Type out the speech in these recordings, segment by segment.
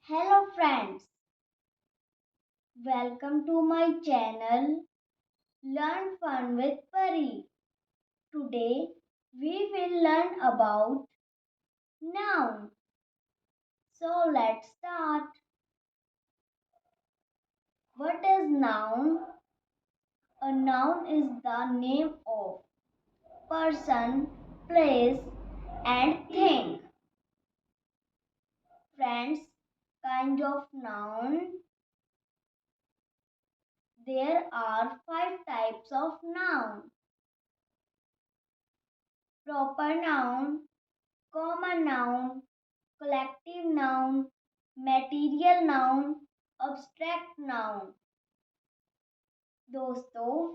Hello friends, welcome to my channel Learn Fun with Pari. Today we will learn about noun. So let's start. What is noun? A noun is the name of person, place and thing. Friends, kind of noun. There are 5 types of noun. Proper noun, common noun, collective noun, material noun, abstract noun। दोस्तों,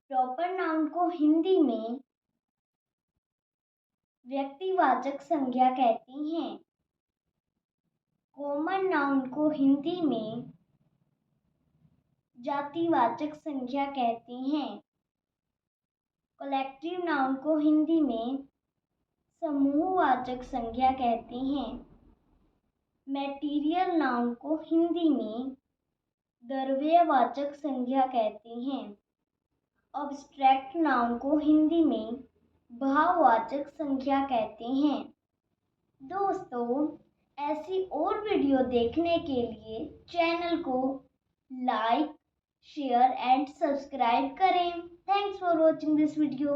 proper noun को हिंदी में व्यक्तिवाचक संज्ञा कहती हैं। Common noun को हिंदी में जातिवाचक संज्ञा कहती हैं। कलेक्टिव नाउन को हिंदी में समूहवाचक संज्ञा कहती हैं। मैटीरियल नाउन को हिंदी में द्रव्यवाचक संज्ञा कहती हैं। अब्स्ट्रैक्ट नाउन को हिंदी में भाववाचक संज्ञा कहते हैं। दोस्तों, ऐसी और वीडियो देखने के लिए चैनल को लाइक, शेयर एंड सब्सक्राइब करें। Thanks for watching this video.